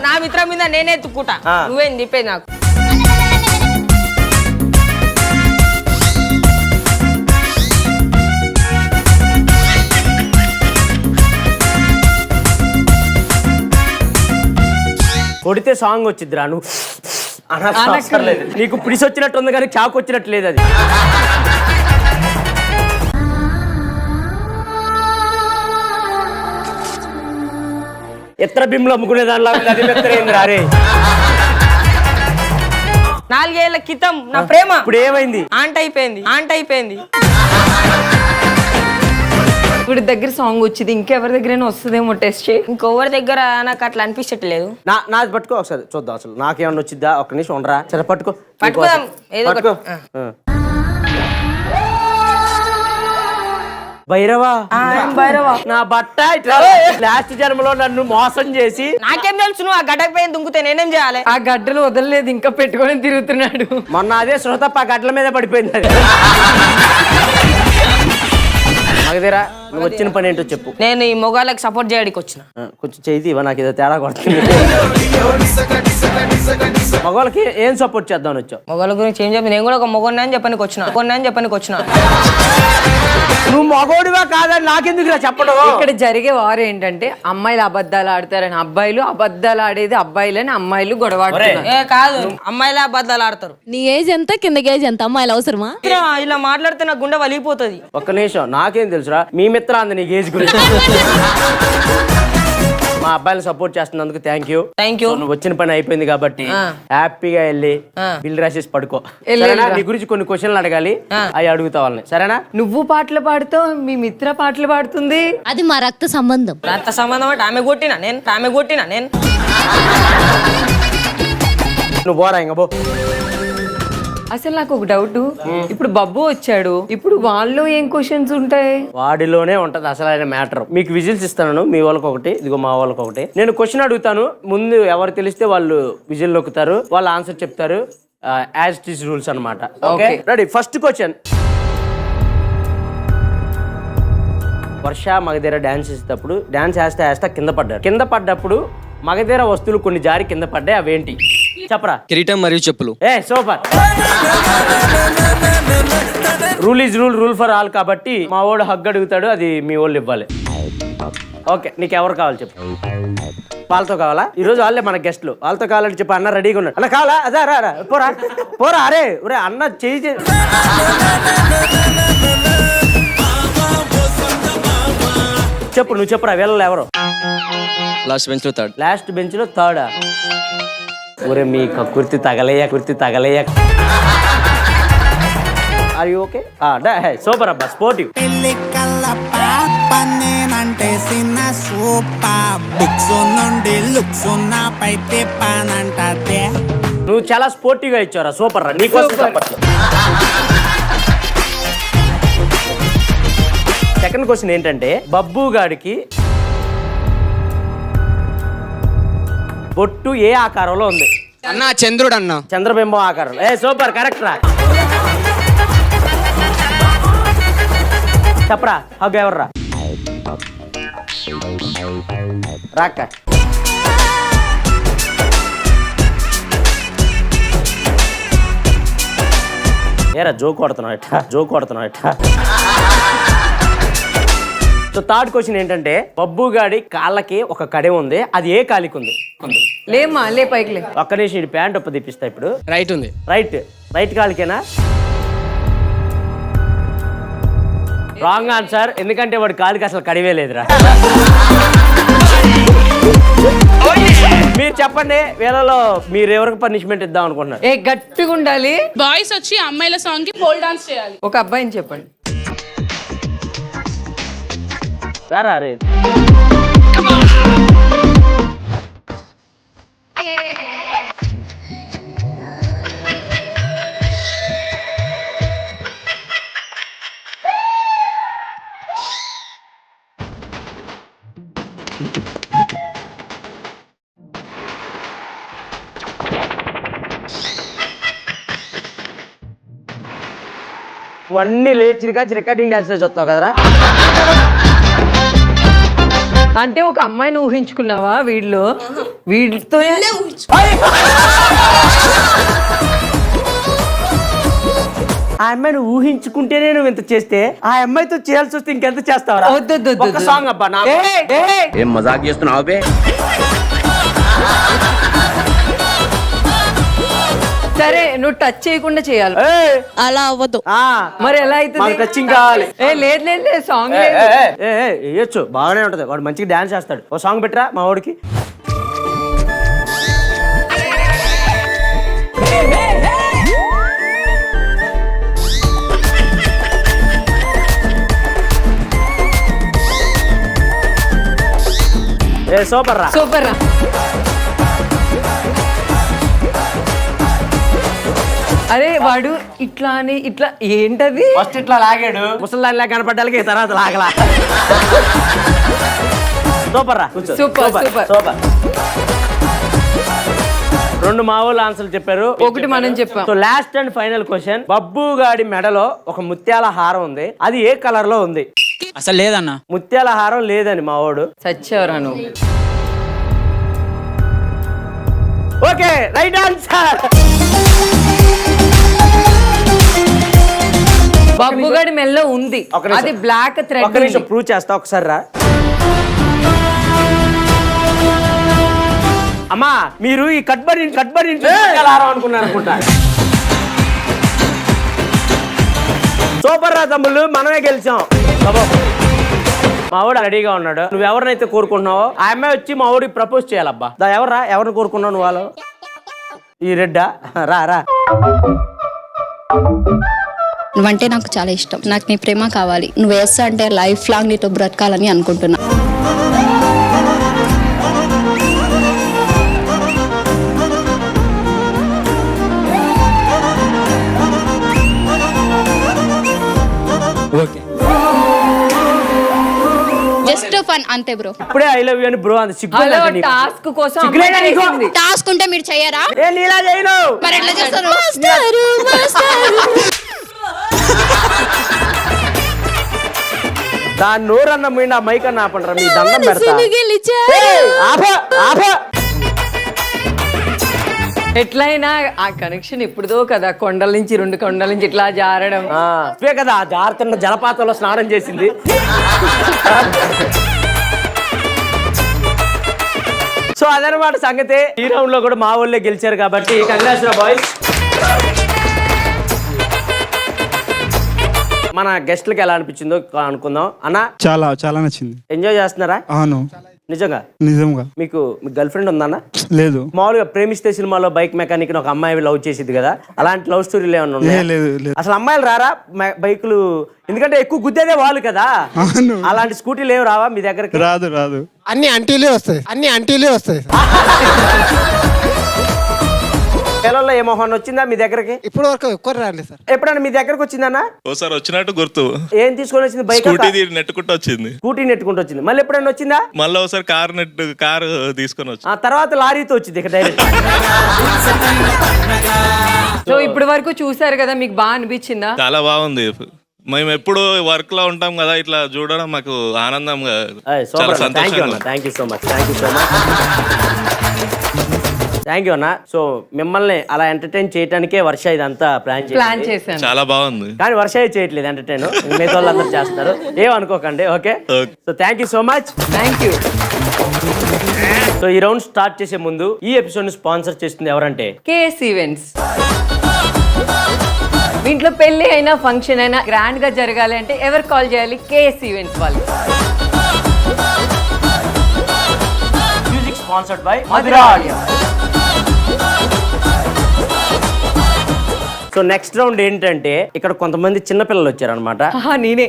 నా మిత్రం మీద నేనే ఎత్తుకుంటా నువ్వేం చెప్పేది నాకు కొడితే సాంగ్ వచ్చిద్దిరా నువ్వు అనక్కర్లేదు నీకు పిడిసి వచ్చినట్టు ఉంది కానీ చాకు వచ్చినట్టు లేదు అది ఎత్ర బిమ్లు అమ్ముకునే దానిలా అరే 4 ఏళ్ల క్రితం నా ప్రేమ ఇప్పుడు ఏమైంది ఆంట్ అయిపోయింది ఇప్పుడు దగ్గర సాంగ్ వచ్చింది ఇంకెవరి దగ్గరైనా వస్తుందేమో టెస్ట్ చేయి ఇంకొవరి దగ్గర నాకు అట్లా అనిపించట్లేదు నాది పట్టుకో ఒకసారి చూద్దాం అసలు నాకేమన్నా వచ్చిద్దా ఒక్క నిమిషం ఉండరా సరే పట్టుకోదాం ఏదో పట్టుకో భైరవా నా బట్ట లాస్ట్ జన్మలో నన్ను మోసం చేసి నాకేం తెలుసు నువ్వు ఆ గడ్డకు పోయి దుంకుతే నేనేం చేయాలి ఆ గడ్డలు వదలలేదు ఇంకా పెట్టుకొని తిరుగుతున్నాడు మొన్న అదే శ్రోతప్ప ఆ గడ్డల మీద పడిపోయింది అది మగధీరా నువ్వు వచ్చిన పని ఏంటో చెప్పు నేను ఈ మొగాళ్ళకి సపోర్ట్ చేయడానికి వచ్చిన కొంచెం చేయి నాకు ఏదో తేడా కొడుతుంది మగవాళ్ళకి ఏం సపోర్ట్ చేద్దామని వచ్చావు మొగాళ్ళ గురించి ఏం చెప్పి నేను కూడా ఒక మొగొన్నా అని చెప్పడానికి వచ్చిన నువ్వు మగోడివా కాదని నాకెందుకు చెప్పడం ఇక్కడ జరిగే వారు ఏంటంటే అమ్మాయిలు అబద్ధాలు ఆడతారని అబ్బాయిలు అబద్ధాలు ఆడేది అబ్బాయిలని అమ్మాయిలు గొడవ ఏ కాదు అమ్మాయిలా అబద్ధాలు ఆడతారు నీ ఏజ్ ఎంత కిందకి ఏజ్ ఎంత అమ్మాయిలు అవసరమా ఇలా మాట్లాడితే నా గుండె వలిగిపోతుంది ఒక్క నిమిషం నాకేం తెలుసురా మీ మిత్ర అంది నీకు ఏజ్ గురించి మా అబ్బాయిని సపోర్ట్ చేస్తున్నందుకు థ్యాంక్ యూ నువ్వు వచ్చిన పని అయిపోయింది కాబట్టి హ్యాపీగా వెళ్ళి బిల్ రాసేసి పడుకో నీ గురించి కొన్ని క్వశ్చన్లు అడగాలి అవి అడుగుతా వాళ్ళని సరేనా నువ్వు పాటలు పాడుతావు మీ మిత్ర పాటలు పాడుతుంది అది మా రక్త సంబంధం అంటే ఆమె కొట్టినా నేను నువ్వు పోరా ఇంకా పో అసలు నాకు ఒక డౌట్ ఇప్పుడు బబ్బు వచ్చాడు ఇప్పుడు వాళ్ళు ఏం క్వశ్చన్స్ ఉంటాయి వాడిలోనే ఉంటది అసలైన మ్యాటర్ మీకు విజిల్స్ ఇస్తాను మీ వాళ్ళకి ఒకటి ఇదిగో మా వాళ్ళకి ఒకటి నేను క్వశ్చన్ అడుగుతాను ముందు ఎవరు తెలిస్తే వాళ్ళు విజిల్ నొక్కుతారు వాళ్ళు ఆన్సర్ చెప్తారు యాజ్ ఇట్ ఈస్ రూల్స్ అన్నమాట ఓకే రెడీ ఫస్ట్ క్వశ్చన్ వర్ష మగధీర డాన్స్ చేసేటప్పుడు డాన్స్ వేస్తా కింద పడ్డప్పుడు మగధీర వస్తువులు కొన్ని జారి కింద పడ్డాయి అవేంటి చెప్పరా కిరీటం మరియు చెప్పులు a super rule is rule for all కాబట్టి మా వాడు హగ్ అడుగుతాడు అది మీ వాళ్ళు ఇవ్వాలి ఓకే నీకు ఎవరు కావాలి చెప్పు వాళ్ళతో కావాలా ఈ రోజు వాళ్ళే మన గెస్ట్లు వాళ్ళతో కావాలంటే చెప్పు అన్న రెడీగా ఉన్నాడు అన్న కావాలా అదే రా పోరా అరే అన్న చేయి చెప్పు నువ్వు చెప్పురా వీళ్ళలో ఎవరు లాస్ట్ బెంచ్ లో థర్డా ఒరే మీ కుర్తి తగలేయ ఆర్ యు ఓకే సూపర్ అబ్బా స్పోర్టివ్ నువ్వు చాలా స్పోర్టివ్ గా ఇచ్చారా సూపర్ రా నీకోసం సెకండ్ క్వశ్చన్ ఏంటంటే బబ్బు గాడికి బొట్టు ఏ ఆకారంలో ఉంది అన్న చంద్రుడు అన్న చంద్రబింబం ఆకారంలో సూపర్ కరెక్ట్ రా చెప్పరా హగ్ ఎవర్రా రాక్క ఏరా జోక్ కొడుతున్నావు ఎట్టా సో థర్డ్ క్వశ్చన్ ఏంటంటే బబ్బు గాడి కాళ్ళకి ఒక కడె ఉంది అది ఏ కాలికి ఉంది లేమ్మా లే పైకి లే ఒక్క నిమిషం ప్యాంట్ ఒప్ప తీపిస్తా ఇప్పుడు రైట్ ఉంది రైట్ కాలికేనా రాంగ్ ఆన్సర్ ఎందుకంటే వాడి కాలికి అసలు కడివే లేదురా మీరు చెప్పండి వీళ్ళలో మీరు ఎవరికి పనిష్మెంట్ ఇద్దాం అనుకుంటున్నారు గట్టిగా ఉండాలి బాయ్స్ వచ్చి అమ్మాయిల సాంగ్ కి పోల్ డాన్స్ చేయాలి ఒక అబ్బాయిని చెప్పండి రారా రే ఇవన్నీ లేచిగా రికార్డింగ్ డాన్స్ చూస్తావు కదరా అంటే ఒక అమ్మాయిని ఊహించుకున్నావా వీళ్ళు వీటితో ఆ అమ్మాయిని ఊహించుకుంటేనే నువ్వు ఇంత చేస్తే ఆ అమ్మాయితో చేయాల్సి వస్తే ఇంకెంత చేస్తావా? వద్దు ఒక సాంగ్ అబ్బా నా ఏం మజాక్ చేస్తున్నావు బే? సరే నువ్వు టచ్ చేయకుండా చేయాలి. అలా అవ్వదు. మరి ఎలా అవుతుంది? టచింగ్ కావాలి. లేదు లేదు సాంగ్ వేయొచ్చు, బాగానే ఉంటది. వాడు మంచిగా డాన్స్ చేస్తాడు. ఓ సాంగ్ పెట్టరా మా వాడికి. సూపర్ రా, సూపర్ రా. అరే వాడు ఇట్లా అని ఇట్లా ఏంటది? ఫస్ట్ ఇట్లా లాగాడు, ముసలి కనపడ్డానికి తర్వాత లాగలా. సూపర్ రా, సూపర్ సూపర్. సూపర్. 2 మావోళ్ళు ఆన్సర్లు చెప్పారు, ఒకటి మనం చెప్పాం. So last and final question. Babbu గాడి మెడలో ఒక ముత్యాల హారం ఉంది, అది ఏ కలర్ లో ఉంది? అసలు లేదన్నా. ముత్యాల హారం లేదని మావోడు. సచ్చేవరా నువ్వు. Okay, right answer. బబ్బుగాడి మెల్లో ఉంది, అది బ్లాక్ థ్రెడ్. ఒక నిమిషం ప్రూవ్ చేస్తా, ఒకసారి రా. అమ్మా మీరు ఈ కట్బడి అనుకున్నారు అనుకుంటా. సూపర్ రా తమ్ముళ్ళు, మనమే గెలిచాం. మా వాడు రెడీగా ఉన్నాడు. నువ్వు ఎవరినైతే కోరుకుంటున్నావో ఆ అమ్మాయి వచ్చి మా వాడికి ప్రపోజ్ చేయాలబ్బా. ఎవర్రా, ఎవరిని కోరుకున్నావు నువ్వు? వాళ్ళు ఈ రెడ్డా? రా రా. నువ్వంటే నాకు చాలా ఇష్టం, నాకు నీ ప్రేమ కావాలి. నువ్వు వేస్తా అంటే లైఫ్ లాంగ్ నీతో బ్రతకాలని అనుకుంటున్నా. జస్ట్ ఫన్ అంతే బ్రో. ఇప్పుడే ఐ లవ్ యూ అని బ్రో అంత టాస్క్ కోసం టాస్క్ ఉంటే మీరు చెయ్యరా? నీలా చేయను మరి ఎట్లా చేస్తారు? దాని నోరన్న పోయింది, ఆ మైక్ అన్న ఆపండి, మీ దండం పెడతా. ఎట్లయినా ఆ కనెక్షన్ ఇప్పుడుదో కదా, కొండల నుంచి 2 కొండల నుంచి ఇట్లా జారడం. ఇవే కదా జారుతున్న జలపాతంలో స్నానం చేసింది. సో అదనమాట సంగతే. ఈ రౌండ్ లో కూడా మా ఊళ్ళో గెలిచారు కాబట్టి కంగ్రాట్స్ బాయ్స్. మన గెస్ట్లకి ఎలా అనిపించిందో అనుకుందాం. అన్న చాలా చాలా నచ్చింది. ఎంజాయ్ చేస్తున్నారా? అవును, నిజంగా. మీకు గర్ల్ ఫ్రెండ్ ఉందన్న? లేదు. మామూలుగా ప్రేమిస్తే సినిమాలో బైక్ మెకానిక్ ఒక అమ్మాయి లవ్ చేసింది కదా, అలాంటి లవ్ స్టోరీలు ఏమన్నా ఉన్నాయా? లేదు. అసలు అమ్మాయిలు రారా బైకులు? ఎందుకంటే ఎక్కువ గుద్దేదే వాళ్ళు కదా. అలాంటి స్కూటీలు ఏమి రావా మీ దగ్గర? రాదు. అన్ని అంటీలే వస్తాయి. పిల్లల్లో ఏ మొహన్ వచ్చిందా మీ దగ్గరకి? ఇప్పుడు వరకు ఎక్కువ రాలేదు సార్. ఎప్పుడన్నా మీ దగ్గరకు వచ్చిందన్నా? ఓసారి వచ్చినట్టు గుర్తు. ఏం తీసుకొని వచ్చింది? బైక్ నెట్టుకుంటూ వచ్చింది. స్కూటీ నెట్టుకుంటూ వచ్చింది. మళ్ళీ ఎప్పుడన్నా వచ్చిందా? మళ్ళీ ఒకసారి కారు తీసుకొని వచ్చి ఆ తర్వాత లారీతో వచ్చింది ఇక డైరెక్ట్. సో ఇప్పటి వరకు చూసారు కదా, మీకు బాగా అనిపించిందా? చాలా బాగుంది. మేము ఎప్పుడు వర్క్ లో ఉంటాం కదా, ఇట్లా చూడడం మాకు ఆనందంగా, చాలా సంతోషంగా. Thank you so much. Thank you అన్న. సో మిమ్మల్ని అలా ఎంటర్టైన్ చేయడానికే వర్ష ఇదంతా ప్లాన్ చేశాను. చాలా బాగుంది. కానీ వర్ష చేయట్లేదు ఎంటర్టైన్, మిగతా వాళ్ళందరూ చేస్తారు. ఏమనుకోకండి. Okay, so thank you so much. Thank you. So ఈ రౌండ్ స్టార్ట్ చేసే ముందు ఈ ఎపిసోడ్ ని స్పాన్సర్ చేస్తుంది ఎవరంటే కేఎస్ ఈవెంట్స్. మీ ఇంట్లో పెళ్లి అయినా ఫంక్షన్ అయినా గ్రాండ్ గా జరగాలి అంటే ఎవరు కాల్ చేయాలి? కేఎస్ ఈవెంట్స్ వాళ్ళు. Music sponsored by Madhura audio. So next round ఏంటంటే ఇక్కడ కొంతమంది చిన్నపిల్లలు వచ్చారనమాట. నేనే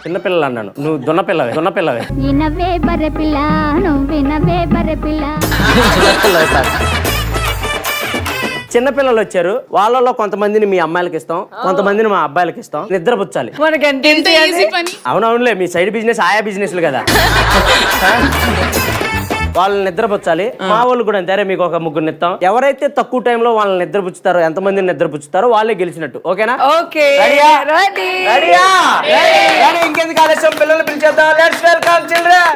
చిన్నపిల్లలు అన్నాను, నువ్వు దున్నపిల్లవే. చిన్నపిల్లలు వచ్చారు, వాళ్ళలో కొంతమందిని మీ అమ్మాయిలకి ఇస్తాం, కొంతమందిని మా అబ్బాయిలకి ఇస్తాం. నిద్రపుచ్చాలి. అవునవునులే, మీ సైడ్ బిజినెస్ ఆయా బిజినెస్లు కదా. వాళ్ళని నిద్రపుచ్చాలి. మా వాళ్ళు కూడా అంతే. మీకు ఒక 3 ఇస్తాం. ఎవరైతే తక్కువ టైంలో వాళ్ళని నిద్రపుచ్చుతారో, ఎంతమందిని నిద్రపుచ్చుతారో వాళ్ళే గెలిచినట్టు. ఓకేనా? ఓకే. ఇంకెందుకు ఆలస్యం, పిల్లలు పిలిచేద్దాం. Let's welcome children.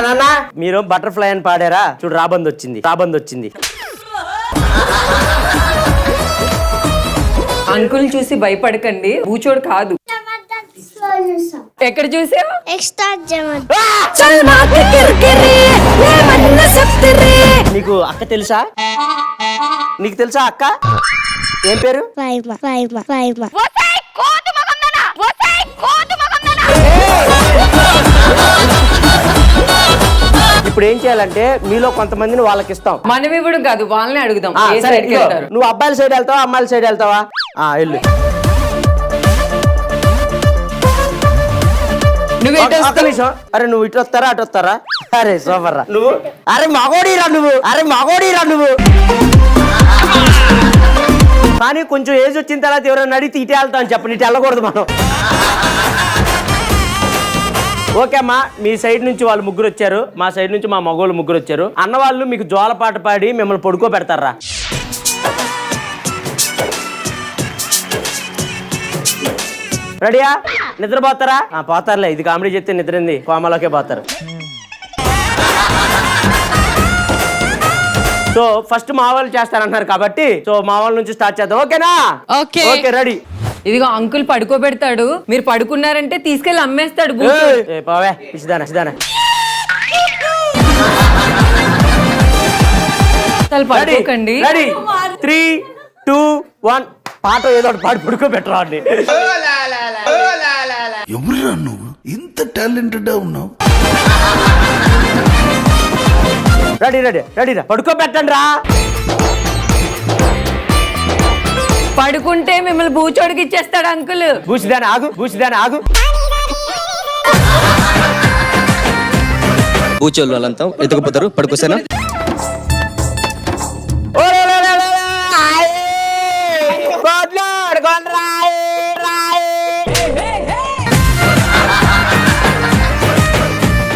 నాన్న మీరు బటర్ఫ్లై అని పాడారా చూడు రాబంద్ వచ్చింది అంకుల్ చూసి భయపడకండి బూచోడు కాదు. ఎక్కడ చూసావు? నీకు అక్క తెలుసా? నీకు తెలుసా అక్క? ఏం పేరు? ఇప్పుడు ఏం చేయాలంటే మీలో కొంతమందిని వాళ్ళకి ఇస్తాం. మనం ఇవ్వడం కాదు, వాళ్ళని అడుగుదాం. ఏ సరే, సైడ్కి వెళ్తారు? నువ్వు అబ్బాయిల సైడ్ వెళ్తావా అమ్మాయిల సైడ్ వెళ్తావా? వెళ్ళు. నువ్వు ఎటు ఒక్క వస్తావు? నిమిషం. అరే నువ్వు ఇటు వస్తారా అటు వస్తారా? అరే సూపర్ రా నువ్వు. అరే మగోడిరా నువ్వు. కానీ కొంచెం ఏజ్ వచ్చిన తర్వాత ఎవరైనా అడిగితే ఇటే వెళ్తాం చెప్పండి, ఇటు వెళ్ళకూడదు మనం. ఓకే అమ్మా, మీ సైడ్ నుంచి వాళ్ళు ముగ్గురు వచ్చారు, మా సైడ్ నుంచి మా మగోళ్ళు ముగ్గురు వచ్చారు. అన్నవాళ్ళు మీకు జోల పాట పాడి మిమ్మల్ని పడుకోబెడతారా? రెడీయా? నిద్రపోతారా? పోతారులే, ఇది కామెడీ చెప్తే నిద్రంది కోమలోకే పోతారు. సో ఫస్ట్ మా వాళ్ళు చేస్తారంటున్నారు కాబట్టి సో మా వాళ్ళ నుంచి స్టార్ట్ చేద్దాం. ఓకేనా? ఓకే. Okay ready. ఇదిగో అంకుల్ పడుకోబెడతాడు, మీరు పడుకున్నారంటే తీసుకెళ్లి అమ్మేస్తాడు. పోవే సిదానా. పడుకోకండి. రెడీ 3, 2, 1 పాట ఏదో ఒకటి పాడి పడుకోబెట్టరా అండి. ఎవరురా నువ్వు ఇంత టాలెంటెడ్ ఉన్నావు? రెడీ రా పడుకోబెట్టండి రా. పడుకుంటే మిమ్మల్ని బూచోడికి ఇచ్చేస్తాడు అంకుల్. బూసిదాని ఆగు. బూచోళ్ళు వాళ్ళంతా ఎత్తుకుపోతారు. పడుకోసేనా?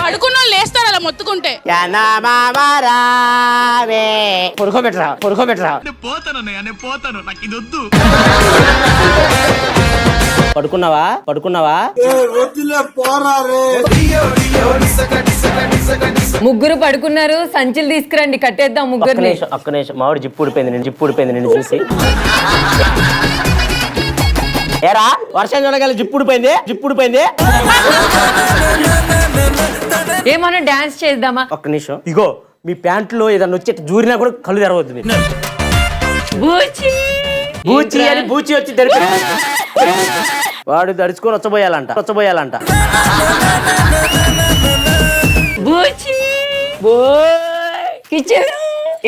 పడుకున్న వాళ్ళు లేస్తారు అలా మొత్తుకుంటే. పడుకోబెట్టరా. పడుకున్నావా? ముగ్గురు పడుకున్నారు, సంచులు తీసుకురండి, కట్టేద్దాం ముగ్గురిని. ఒక్క నిమిషం మామిడి జిప్పు ఊడిపోయింది నేను చూసి. ఏరా వర్షం చూడగల జిప్పు ఊడిపోయింది. ఏమన్నా డాన్స్ చేద్దామా? ఒక్క నిమిషం. ఇగో మీ ప్యాంట్లో ఏదన్నా వచ్చి జూరినా కూడా కళ్ళు తెరవద్దు మీరు. బూచి వచ్చి వాడు దడుచుకొని వచ్చబోయాలంట.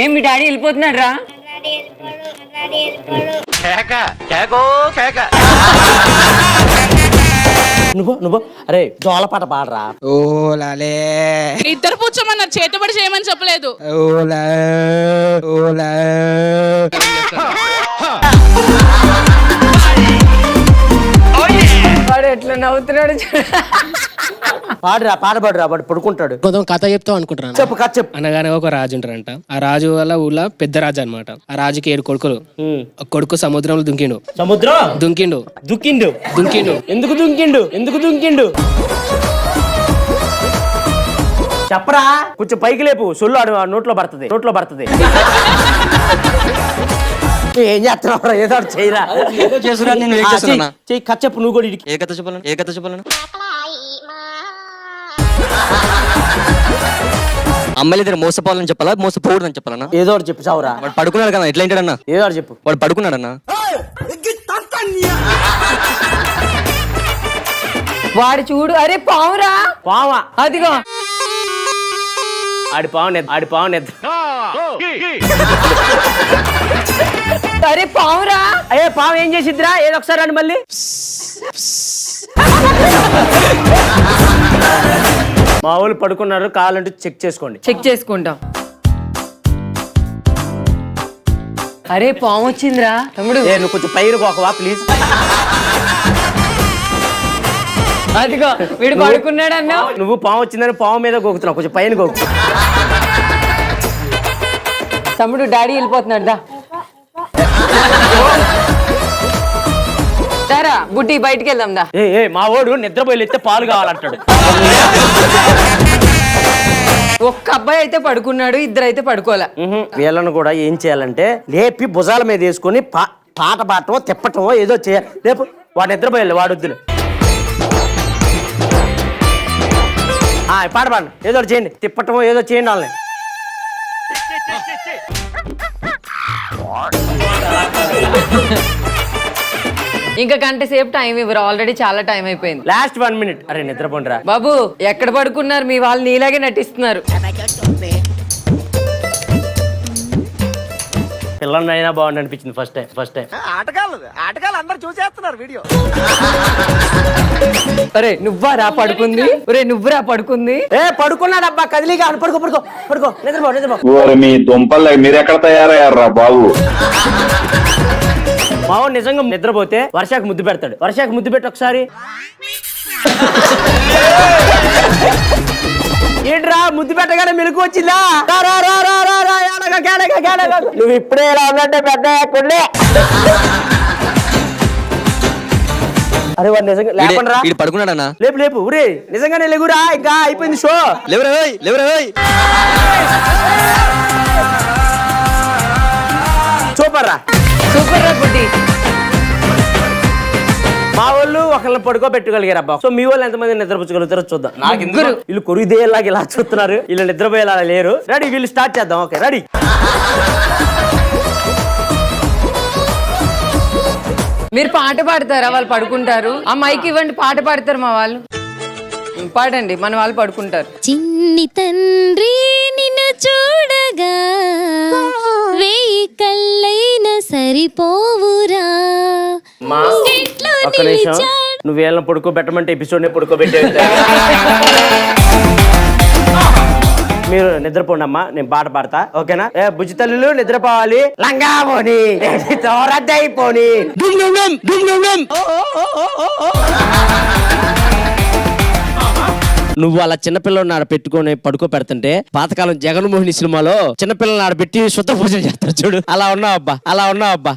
ఏం మీ డాడీ వెళ్ళిపోతున్నాడు రా? నువ్వు అరే జోలపాట పాడరా. ఇద్దరు కూర్చోమన్నారు, చేతబడి చేయమని చెప్పలేదు. వాడు ఎట్లా నవ్వుతున్నాడు. పాడబడురా వాడు పడుకుంటాడు. కొంచెం కథ చెప్తావు అనుకుంటున్నాను. చెప్పు. అనగానే ఒక రాజు ఉంటారంట. ఆ రాజు వల్ల ఊళ్ళో పెద్ద రాజు అనమాట. ఆ రాజుకి 7 కొడుకులు. ఒక కొడుకు సముద్రంలో దుంకిండు. ఎందుకు దుంకిండు? చెప్పరా, కొంచెం పైకి లేపు. సొల్లు ఆడు నోట్లో పడుతుంది. ఏం చేస్తున్నావు? ఏదో చేయరా. కథ చెప్పు నువ్వు కూడా. ఏ కథ చెప్పాలను? అమ్మాయిల దగ్గర మోసపోవాలని చెప్పాలా, మోసపోకూడదని చెప్పాలన్నా? ఏదో ఒకటి చెప్పు చావురా. వాడు పడుకున్నాడు కదా, ఎట్లా ఏంటన్నా? ఏదో ఒకటి చెప్పు. వాడు పడుకున్నాడన్నా. వాడు చూడు. అరే పావురా. పావా అదిగో ఆడి పావు నెద్ద. అరే పావురా. అయ్యే పావు ఏం చేసిద్దిరా? ఏదో ఒకసారి అని మళ్ళీ. మా వాళ్ళు పడుకున్నారు, కావాలంటే చెక్ చేసుకుంటాం. అరే పాము వచ్చిందిరా తమ్ముడు. నువ్వు కొంచెం పైరు పోకవా ప్లీజ్. అదిగో వీడు పడుకున్నాడు అన్నా. నువ్వు పాము వచ్చిందని పాము మీద గోకుతున్నావు, కొంచెం పైన గోకు. తమ్ముడు డాడీ వెళ్ళిపోతున్నాడు దా. సరా బుడ్డి బయటికి వెళ్దాం దా. మా వాడు నిద్రపోయి పాలు కావాలంటాడు. అబ్బాయి అయితే పడుకున్నాడు, ఇద్దరైతే పడుకోలే. వీళ్ళను కూడా ఏం చేయాలంటే లేపి భుజాల మీద వేసుకొని పాట పాడటమో తిప్పటమో ఏదో చేయాలి. రేపు వాడు నిద్రపోయాలి, వాడు వద్దులు. పాట పాడండి, ఏదో ఒకటి చేయండి, తిప్పటమో ఏదో చేయండి వాళ్ళని. ఇంకా గంట సేపు టైం ఇవ్వరు, ఆల్రెడీ చాలా టైం అయిపోయింది. Last 1 minute. అరే నిద్రపోండిరా బాబు, ఎక్కడ పడుకున్నారు? మీ వాళ్ళు నీలాగే నటిస్తున్నారు. పిల్లల్ని అయినా బాగుండి అనిపించింది ఫస్ట్ టైం. ఆటగాళ్ళు అందరు చూసేస్తున్నారు వీడియో. అరే నువ్వారా పడుకుంది? ఒరే నువ్వురా పడుకుంది? పడుకున్నాడు అబ్బా, కదిలిగా పడుకో నిద్రపో. మీ దుంపల్ మీరు ఎక్కడ తయారయ్యారా బాబు? మావాడు నిజంగా నిద్రపోతే వర్షాకు ముద్దు పెడతాడు. వర్షాకు ముద్దు పెట్టి ఒకసారి. ఏంట్రా ముద్దు పెట్టగానే మెలకు వచ్చిందా? నువ్వు ఇప్పుడే ఎలా ఉన్నట్టే పెద్ద. అరే వాడు నిజంగా లేపండిరా. పడుకున్నాడన్నా? లేపు ఊరే, నిజంగానే లేగురా, ఇంకా అయిపోయింది షో. లేవరా సూపర్ రా పుట్టి. మా వాళ్ళు ఒకళ్ళని పడుకోబెట్టగలిగారు అబ్బా. సో మీ వాళ్ళు ఎంతమంది నిద్రపుచ్చగలుగుతారో చూద్దాం. నాకు వీళ్ళు కొరిదేలాగా ఇలా చూస్తున్నారు, వీళ్ళు నిద్రపోయేలా లేరు. రెడీ, వీళ్ళు స్టార్ట్ చేద్దాం. Okay ready. మీరు పాట పాడతారా? వాళ్ళు పడుకుంటారు. ఆ మైక్ ఇవ్వండి, పాట పాడతారు మా వాళ్ళు. పాడండి, మన వాళ్ళు పడుకుంటారు. చిన్ని తండ్రి నిన్ను చూడగా వేయి కళ్ళైన సరిపోవురా. ఒక్క నిమిషం, నువ్వు వీళ్ళని పడుకోబెట్టమంటే ఎపిసోడ్ పడుకోబెట్టే. మీరు నిద్రపోండి అమ్మా, నేను పాట పాడతా. ఓకేనా? బుజ్జి తల్లులు నిద్రపోవాలి. లంగామోని రద్దయిపోని. నువ్వు అలా చిన్నపిల్లలు ఆడ పెట్టుకొని పడుకో పెడుతుంటే పాతకాలం జగన్మోహిని సినిమాలో చిన్నపిల్లలు ఆడ పెట్టి శుద్ధ పూజలు చేస్తారు చూడు, అలా ఉన్నావు అబ్బా.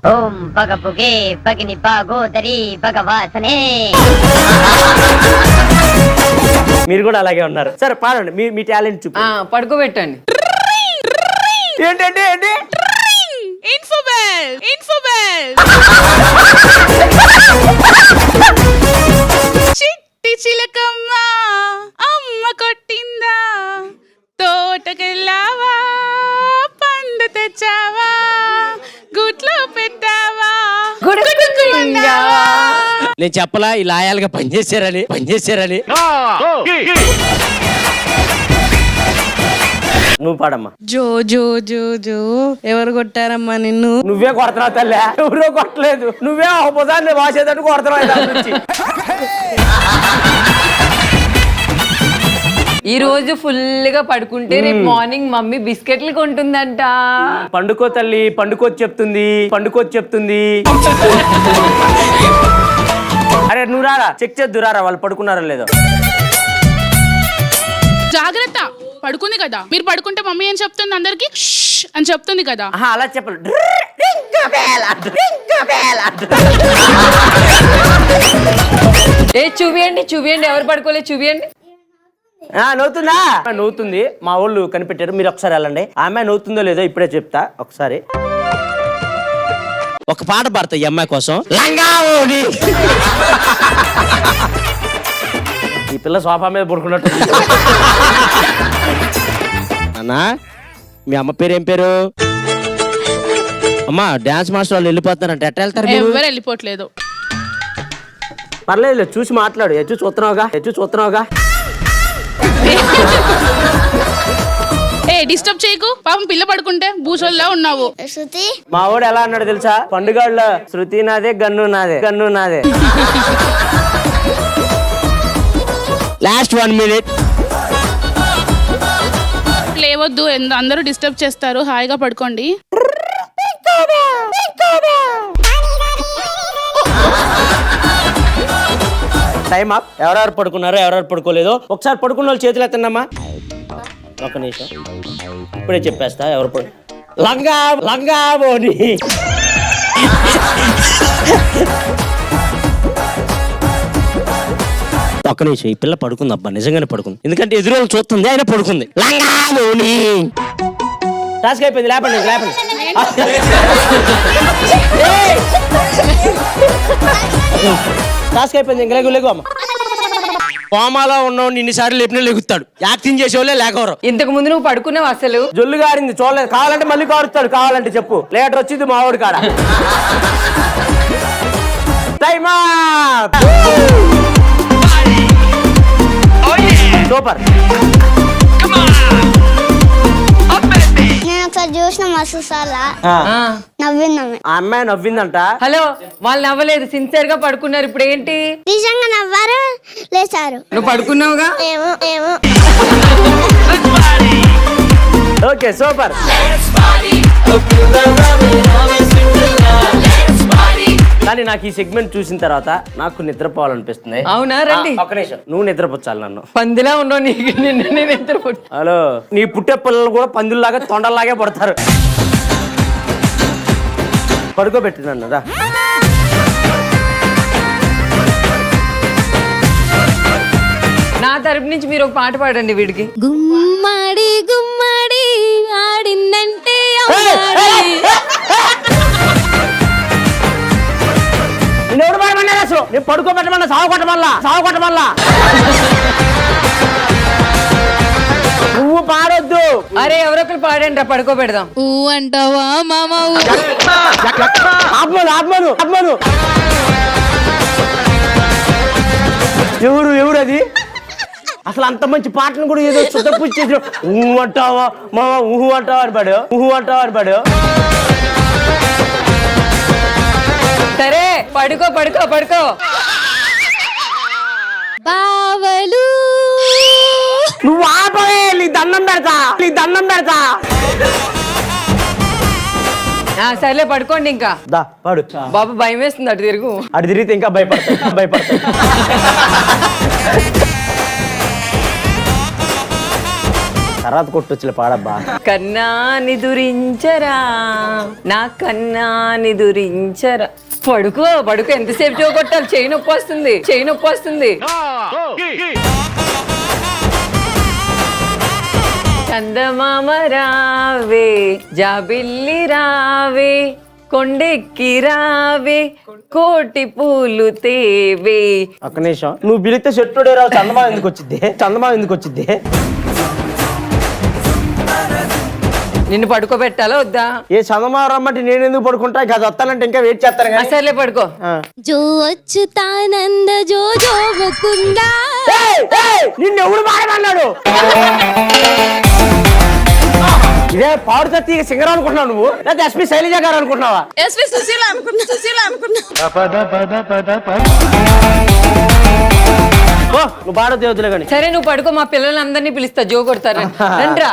మీరు కూడా అలాగే ఉన్నారు. సరే పాడండి, మీ టాలెంట్ చూపి. పడుకోబెట్టండి. ఏంటంటే ఇన్ఫోబెల్ చిట్టి చిలకమ్మ అమ్మ కొట్టిందా, తోటకెళ్ళావా, పండు తెచ్చావా, గుట్లో పెట్టావా, నేను చెప్పలా ఈ లాయాలుగా పనిచేశారని. నువ్వు పాడమ్మా. జో జో జో జో ఎవరు కొట్టారమ్మా నిన్ను? నువ్వే కొడుతున్నావు తల్లి, ఎవరో కొట్టలేదు. నువ్వే ఒక బుధాన్ని వాసేటట్టు కొడుతున్నావు. ఈ రోజు ఫుల్ గా పడుకుంటే రేపు మార్నింగ్ మమ్మీ బిస్కెట్లు కొంటుందంట. పండుకో తల్లి, పండుకోచి చెప్తుంది. అరే నువ్వు రారా, చెక్ చేద్దు రారా, వాళ్ళు పడుకున్నారో లేదో. జాగ్రత్త, పడుకుంది కదా. మీరు పడుకుంటే మమ్మీ ఏం చెప్తుంది అందరికి అని చెప్తుంది కదా. అలా చెప్పాలి. చూపియండి ఎవరు పడుకోలేదు చూపియండి. నవ్వుతుంది. మా వాళ్ళు కనిపెట్టారు, మీరు ఒకసారి వెళ్ళండి. ఆమె నవ్వుతుందో లేదో ఇప్పుడే చెప్తా. ఒకసారి ఒక పాట పాడతా ఈ అమ్మాయి కోసం. ఈ పిల్ల సోఫా మీద పడుకున్నట్టు. అన్నా మీ అమ్మ పేరు ఏం పేరు? అమ్మా డాన్స్ మాస్టర్ వాళ్ళు వెళ్ళిపోతారంటే ఎట్లా వెళ్తారు? ఎవరు వెళ్ళిపోవట్లేదు. పర్లేదు, చూసి మాట్లాడు. ఎచ్చు చూస్తున్నావుగా. డిస్టర్బ్ చేయకు, పాపం పిల్ల పడుకుంటే భూసోల్లా ఉన్నావు. మా వాడు ఎలా అన్నాడు తెలుసా? పండుగల్లో శృతి నాదే, గన్ను నాదే. Last 1 minute. లేవద్దు, అందరూ డిస్టర్బ్ చేస్తారు. హాయిగా పడుకోండి. Time up. ఎవరెవరు పడుకున్నారో ఎవరెవరు పడుకోలేదో ఒకసారి పడుకున్న వాళ్ళు చేతులు ఎత్తండమ్మా. ఒక నిమిషం, ఇప్పుడే చెప్పేస్తా ఎవరు లంగాబోని. ఒక్క నిమిషం, ఈ పిల్ల పడుకుంది అబ్బా, నిజంగానే పడుకుంది. ఎందుకంటే ఎదురు వాళ్ళు చూస్తుంది, ఆయన పడుకుంది. టాస్క్ అయిపోయింది, లేపండి లేపండి. టాస్క్ అయిపోయింది, ఇంక లేగు అమ్మ. కోమాలో ఉన్నవాడిని ఇన్నిసార్లు లేపినా లెగుతాడు. యాక్టింగ్ చేసేవాళ్ళే లేకవరు. ఇంతకు ముందు నువ్వు పడుకున్నావు అసలు? జొల్లు గారింది చూడలేదు. కావాలంటే మళ్ళీ కారుస్తాడు, కావాలంటే చెప్పు. లేటర్ వచ్చింది మా వాడి కాడ. సూపర్. నేను ఒకసారి చూసిన మస్తు సార్లా నవ్విందామె. ఆ అమ్మాయి నవ్విందంట. హలో, వాళ్ళు నవ్వలేదు, సిన్సియర్ గా పడుకున్నారు. ఇప్పుడు ఏంటి? నిజంగా నవ్వారు, లేచారు. నువ్వు పడుకున్నావుగా? ఏమో ఏమో. Okay super. కానీ నాకు ఈ సెగ్మెంట్ చూసిన తర్వాత నాకు నిద్రపోవాలనిపిస్తుంది. అవునా? రండి. ఒక్క నిమిషం, నువ్వు నిద్రపోచ్చాలి నన్ను. పందిలా ఉన్నావు నీకు, నేను నిద్రపో. హలో, నీ పుట్టే పిల్లలు కూడా పందుల్లాగా తొండల్లాగే పడతారు. పడుకోబెట్టి నన్ను రా. నా తరపు నుంచి మీరు ఒక పాట పాడండి వీడికి. గుమ్మడి గుమ్మడి ఆడిందంటే అమ్మాడి. నేను ఎవరు పాడమన్నారు అసలు? నేను పడుకోబెట్టమన్నా, సాగు కొట్టమల్లా. నువ్వు పాడొద్దు. అరే ఎవరొకరు పాడండి రా, పడుకోబెడదాం. ఊ అంటావా మామ? ఆత్మను ఎవరు అది? అసలు అంత మంచి పాటను కూడా ఏదో చుట్టపుచ్చేసి ఊహు అంటావా మామ, ఊహు అంటావా అని పాడు. సరే పడుకో. బావలు నువ్వు ఆపవే, నీ దండం పెడతా. సర్లే పడుకోండి ఇంకా. దా పాడు. బాబు భయం వేస్తుంది, అటు తిరుగు. అటు తిరిగితే ఇంకా భయపడతా. తర్వాత కొట్టొచ్చులే, పాడబ్బా. కన్నాని దురించరా, నా కన్నాని దురించరా. పడుకో ఎంతసేపు జో కొట్టాలి? చేయి నొప్పి వస్తుంది. చందమామ రావే, జాబిల్లి రావే, కొండెక్కి రావే, కోటి పూలు తేవే. ఒక్క నిమిషం, నువ్వు పిలిస్తే చెట్టుడే రావు. చందమా ఎందుకు వచ్చింది? నిన్ను పడుకోబెట్టాలా వద్దా? ఏ చందమా రమ్మంటే నేను ఎందుకు పడుకుంటా? ఇక అది వస్తానంటే ఇంకా వెయిట్ చేస్తాను కదా. సర్లే పడుకో. జో వచ్చుతానంద జో జో ముకుందా. నిన్ను ఎవడు మారమన్నాడు? ఇదే పాడు తత్తి సింగర్ అనుకుంటున్నావు నువ్వు, లేదా ఎస్పీ శైలజ గారు అనుకుంటున్నావా? ఎస్వి సుశీల అనుకున్నా. నువ్వు పాడొద్దు వద్దులే కానీ. సరే నువ్వు పడుకో, మా పిల్లలందరినీ పిలుస్తా, జో కొడతారు. రండ్రా.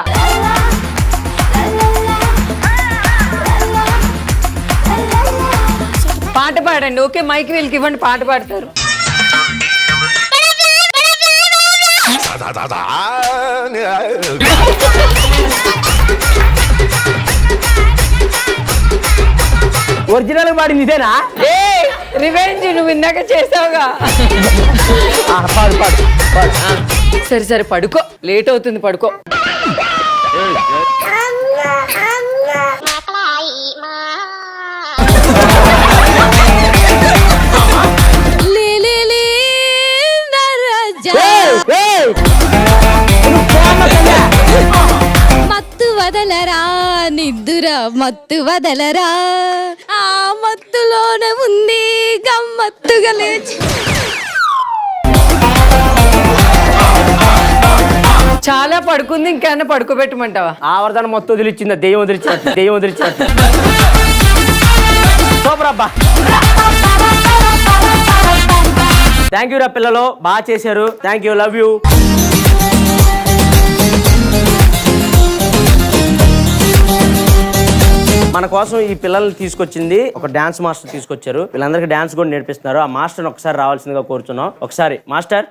పాట పాడండి. ఓకే, మైక్ వీళ్ళకి ఇవ్వండి, పాట పాడతారు. ఒరిజినల్ పాడింది ఇదేనా? రివెంజ్ నువ్వు ఇందాక చేసావుగా. పాడు. సరే పడుకో, లేట్ అవుతుంది, పడుకో. మత్తు వదలరా నిద్దుర, మత్తు వదలరా, ఆ మత్తులోనే ఉంది గమ్మత్తుగా లేచి. చాలా పడుకుంది, ఇంకేమన్నా పడుకోబెట్టమంటావా? ఆవర్తన మొత్తం వదిలిచ్చిందా? దెయ్యం వదిలిచ్చినట్టు. సూపర్ అబ్బా. థ్యాంక్ యూ రా పిల్లలు, బాగా చేశారు. Thank you, love you. మన కోసం ఈ పిల్లల్ని తీసుకొచ్చింది ఒక డాన్స్ మాస్టర్ తీసుకొచ్చారు. వీళ్ళందరికీ డాన్స్ కూడా నేర్పిస్తున్నారు. ఆ మాస్టర్ని ఒకసారి రావాల్సిందిగా కోరుచున్నాం. ఒకసారి మాస్టర్.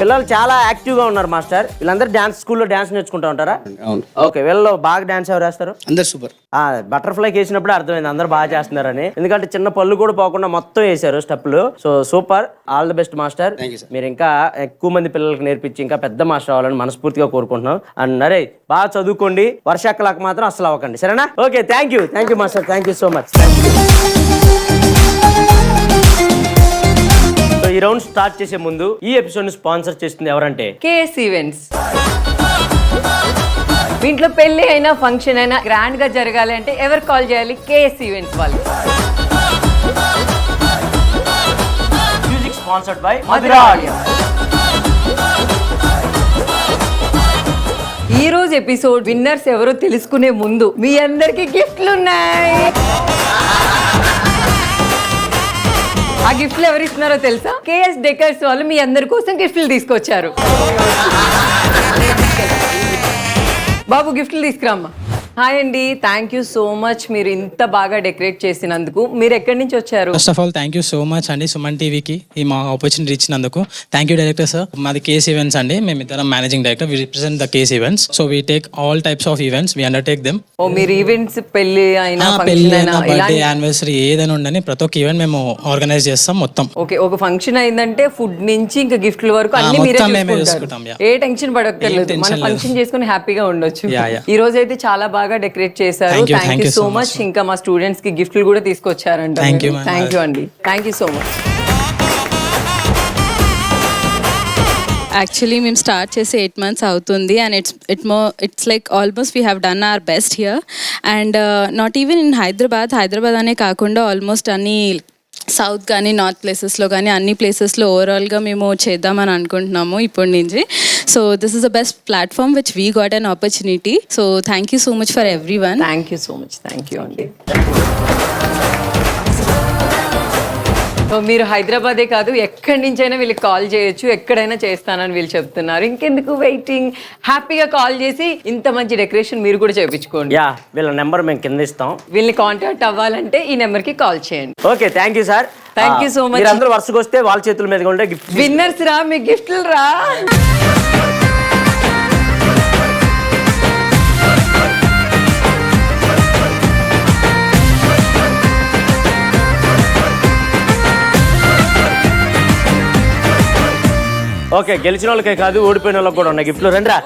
పిల్లలు చాలా యాక్టివ్ గా ఉన్నారు మాస్టర్. వీళ్ళందరూ డాన్స్ స్కూల్లో డాన్స్ నేర్చుకుంటా ఉంటారా? అవును. ఓకే, వీళ్ళలో బాగా డాన్స్ ఎవరు వేస్తారు? అందరు సూపర్. బటర్ఫ్లైకి వేసినప్పుడు అర్థమైంది అందరు బాగా చేస్తున్నారని, ఎందుకంటే చిన్న పళ్ళు కూడా పోకుండా మొత్తం వేసారు స్టెప్లు. So super, all the best master. మీరు ఇంకా ఎక్కువ మంది పిల్లలకి నేర్పించి ఇంకా పెద్ద మాస్టర్ అవ్వాలని మనస్ఫూర్తిగా కోరుకుంటున్నాం. అండ్ నరే బాగా చదువుకోండి, వర్షాకలకు మాత్రం అసలు అవ్వకండి, సరేనా? Okay, thank you master, thank you so much. So ఈ రౌండ్ స్టార్ట్ చేసే ముందు ఈ ఎపిసోడ్ ని స్పాన్సర్ చేస్తుంది ఎవరంటే కేఎస్ ఈవెంట్స్. మీ ఇంట్లో పెళ్లి అయినా ఫంక్షన్ అయినా గ్రాండ్ గా జరగాలి అంటే ఎవరు కాల్ చేయాలి? కేఎస్ ఈవెంట్స్ వాళ్ళు. Music sponsored by Madhura audio. ఈ రోజు ఎపిసోడ్ విన్నర్స్ ఎవరో తెలుసుకునే ముందు మీ అందరికి గిఫ్ట్లు ఉన్నాయి. ఆ గిఫ్ట్లు ఎవరు ఇస్తున్నారో తెలుసా? కేఎస్ డెకర్స్ వాళ్ళు మీ అందరి కోసం గిఫ్ట్లు తీసుకొచ్చారు. బాబు గిఫ్ట్లు తీసుకురామ్మా. హాయ్ అండి, థ్యాంక్ యూ సో మచ్ మీరు ఇంత బాగా డెకరేట్ చేసినందుకు. మీరు ఎక్కడి నుంచి వచ్చారు? First of all thank you so much అండి సుమన్ టీవీకి ఈ మా ఆపర్చునిటీ ఇచ్చినందుకు. Thank you director sir. మాది కేస్ ఈవెంట్స్ అండి, మేము ఇద్దరం managing director. We represent the case events. So we take all types of events, we undertake them. ఓ మీరు ఈవెంట్స్ పెళ్లి అయినా పెళ్లి ఫంక్షన్ అయినా అయినా బర్త్డే యానివర్సరీ ఏదైనా ఉండని ప్రతి ఒక్క ఈవెంట్ మేము ఆర్గనైజ్ చేస్తాం మొత్తం. ఓకే, ఒక ఫంక్షన్ అయిందంటే ఫుడ్ నుంచి ఇంకా గిఫ్ట్ల వరకు అన్ని మీరే మొత్తం మేమే చూసుకుంటారు. చూసుకుంటాం. ఏ టెన్షన్ పడక్కర్లేదు, మన ఫంక్షన్ చేసుకుని హ్యాపీగా ఉండొచ్చు. ఈ రోజు అయితే చాలా బాగా డెకరేట్ చేశారు. Thank you so much. ఇంకా మా స్టూడెంట్స్ కి గిఫ్ట్లు కూడా తీసుకొచ్చారంట. థ్యాంక్ యూ అండి, thank you so much. Actually మేము స్టార్ట్ చేసి 8 months అవుతుంది and it's like almost we have done our best here and not even in Hyderabad అనే కాకుండా ఆల్మోస్ట్ అన్ని సౌత్ కానీ నార్త్ ప్లేసెస్లో కానీ అన్ని ప్లేసెస్లో ఓవరాల్గా మేము చేద్దామని అనుకుంటున్నాము ఇప్పటి నుంచి. So this is the best platform which we got an opportunity. So thank you so much for every one. Thank you so much. Thank you అండి. సో మీరు హైదరాబాదే కాదు ఎక్కడి నుంచైనా వీళ్ళకి కాల్ చేయొచ్చు, ఎక్కడైనా చేస్తానని వీళ్ళు చెప్తున్నారు. ఇంకెందుకు వెయిటింగ్, హ్యాపీగా కాల్ చేసి ఇంత మంచి డెకరేషన్ మీరు కూడా చేయించుకోండి. యా, వీళ్ళ నెంబర్ మేము కింద ఇస్తాం. వీళ్ళని కాంటాక్ట్ అవ్వాలంటే ఈ నెంబర్ కి కాల్ చేయండి. Okay, thank you sir. Thank you so much. మీరు అందరూ వరుసగా వస్తే వాళ్ళ చేతుల మీదుగా ఉంటే గిఫ్ట్. విన్నర్స్ రా, మీ గిఫ్ట్లు రా. ఓకే, గెలిచిన వాళ్ళకే కాదు ఓడిపోయిన వాళ్ళకి కూడా ఉన్నాయి గిఫ్ట్లు. రండిరా.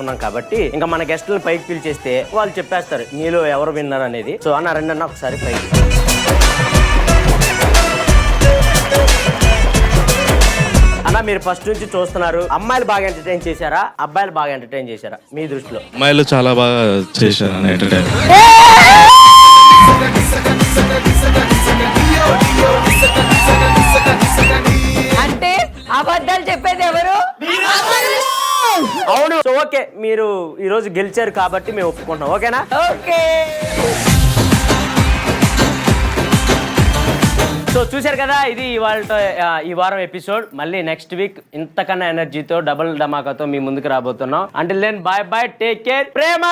ఉన్నాం కాబట్టి ఇంకా మన గెస్టులను పైకి పిలిచేస్తే వాళ్ళు చెప్పేస్తారు మీలో ఎవరు విన్నారు అనేది. సో అన్న రండి అన్న ఒకసారి పైకి. అన్న మీరు ఫస్ట్ నుంచి చూస్తున్నారు, అమ్మాయిలు బాగా ఎంటర్టైన్ చేశారా, అబ్బాయిలు బాగా ఎంటర్టైన్ చేశారా మీ దృష్టిలో? అమ్మాయిలు చాలా బాగా చేశారు ఎంటర్టైన్. అంటే అబద్ధాలు చెప్పేది ఎవరు? అవును. సో ఓకే, మీరు ఈ రోజు గెలిచారు కాబట్టి మేము ఒప్పుకుంటాం, ఓకేనా? ఓకే. సో చూశారు కదా, ఇది ఈ వారం ఎపిసోడ్. మళ్ళీ నెక్స్ట్ వీక్ ఇంతకన్నా ఎనర్జీతో డబుల్ ధమాకాతో మీ ముందుకు రాబోతున్నాం. Until then bye bye, take care, ప్రేమ.